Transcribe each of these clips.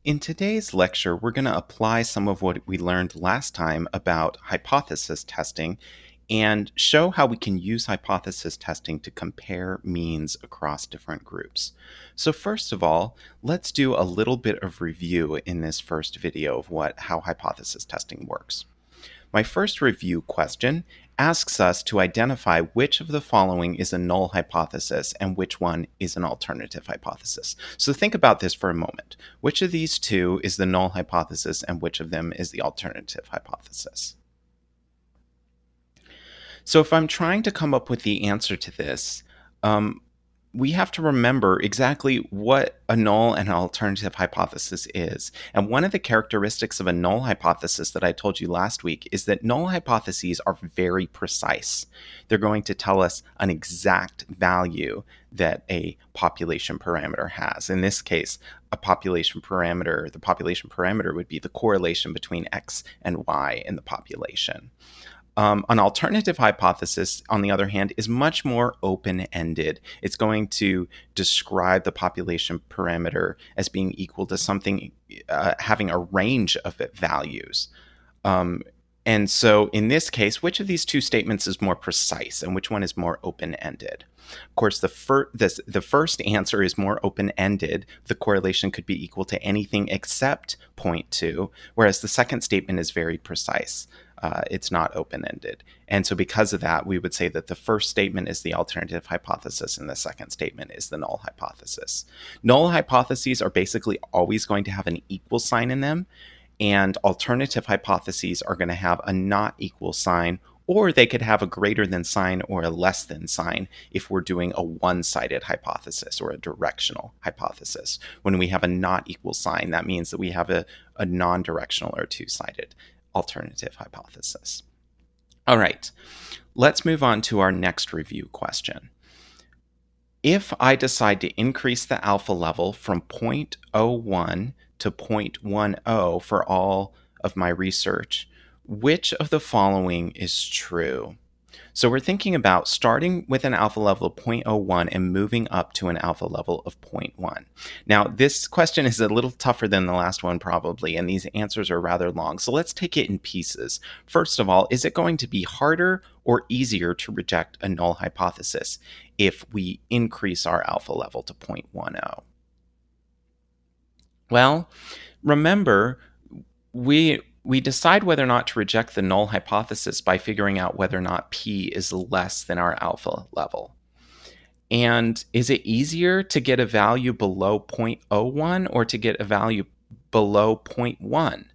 In today's lecture, we're going to apply some of what we learned last time about hypothesis testing and show how we can use hypothesis testing to compare means across different groups. So first of all, let's do a little bit of review in this first video of how hypothesis testing works. My first review question asks us to identify which of the following is a null hypothesis and which one is an alternative hypothesis. So think about this for a moment. Which of these two is the null hypothesis and which of them is the alternative hypothesis? So if I'm trying to come up with the answer to this, um, we have to remember exactly what a null and an alternative hypothesis is. And one of the characteristics of a null hypothesis that I told you last week is that null hypotheses are very precise. They're going to tell us an exact value that a population parameter has. In this case, the population parameter would be the correlation between X and Y in the population. An alternative hypothesis, on the other hand, is much more open ended. It's going to describe the population parameter as being equal to something having a range of values. Um, and so, in this case, which of these two statements is more precise and which one is more open ended? Of course, the first answer is more open ended. The correlation could be equal to anything except 0.2, whereas the second statement is very precise. It's not open-ended. And so because of that, we would say that the first statement is the alternative hypothesis and the second statement is the null hypothesis. Null hypotheses are basically always going to have an equal sign in them, and alternative hypotheses are going to have a not equal sign, or they could have a greater than sign or a less than sign if we're doing a one-sided hypothesis or a directional hypothesis. When we have a not equal sign, that means that we have a non-directional or two-sided alternative hypothesis. All right, let's move on to our next review question. If I decide to increase the alpha level from 0.01 to 0.10 for all of my research, which of the following is true? So we're thinking about starting with an alpha level of 0.01 and moving up to an alpha level of 0.1. Now, this question is a little tougher than the last one probably, and these answers are rather long. So let's take it in pieces. First of all, is it going to be harder or easier to reject a null hypothesis if we increase our alpha level to 0.10? Well, remember, we decide whether or not to reject the null hypothesis by figuring out whether or not P is less than our alpha level. And is it easier to get a value below 0.01 or to get a value below 0.1?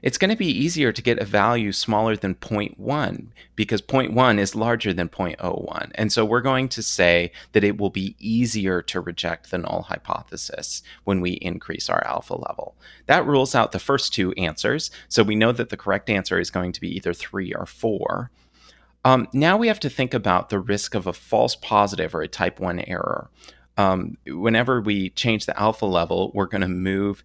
It's going to be easier to get a value smaller than 0.1 because 0.1 is larger than 0.01. And so we're going to say that it will be easier to reject the null hypothesis when we increase our alpha level. That rules out the first two answers. So we know that the correct answer is going to be either 3 or 4. Now we have to think about the risk of a false positive or a type 1 error. Whenever we change the alpha level, we're going to move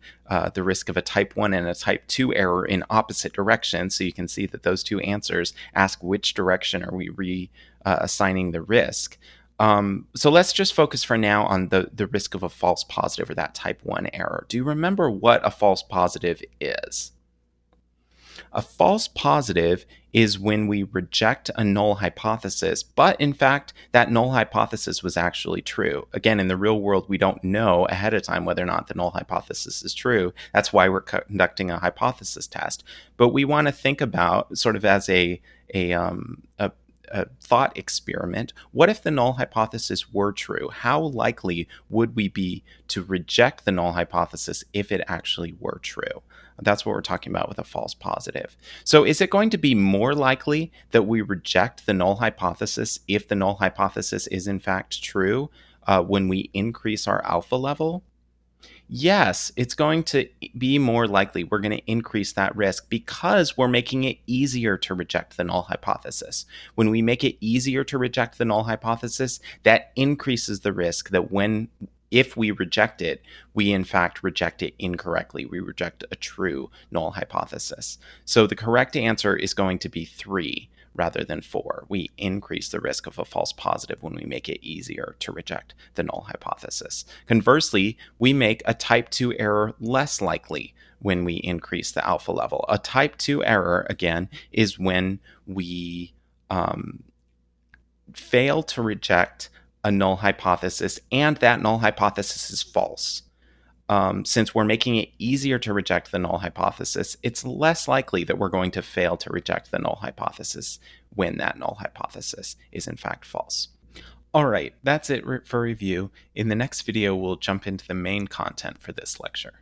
the risk of a type 1 and a type 2 error in opposite directions. So you can see that those two answers ask which direction are we assigning the risk. So let's just focus for now on the risk of a false positive or that type 1 error. Do you remember what a false positive is? A false positive is when we reject a null hypothesis, but in fact, that null hypothesis was actually true. Again, in the real world, we don't know ahead of time whether or not the null hypothesis is true. That's why we're conducting a hypothesis test. But we want to think about, sort of as a thought experiment, what if the null hypothesis were true? How likely would we be to reject the null hypothesis if it actually were true? That's what we're talking about with a false positive. So is it going to be more likely that we reject the null hypothesis if the null hypothesis is in fact true when we increase our alpha level? Yes, it's going to be more likely. We're going to increase that risk because we're making it easier to reject the null hypothesis. When we make it easier to reject the null hypothesis, that increases the risk that if we reject it, we in fact reject it incorrectly. We reject a true null hypothesis. So the correct answer is going to be 3. rather than 4. We increase the risk of a false positive when we make it easier to reject the null hypothesis. Conversely, we make a type 2 error less likely when we increase the alpha level. A type 2 error, again, is when we fail to reject a null hypothesis and that null hypothesis is false. Since we're making it easier to reject the null hypothesis, it's less likely that we're going to fail to reject the null hypothesis when that null hypothesis is in fact false. All right, that's it for review. In the next video, we'll jump into the main content for this lecture.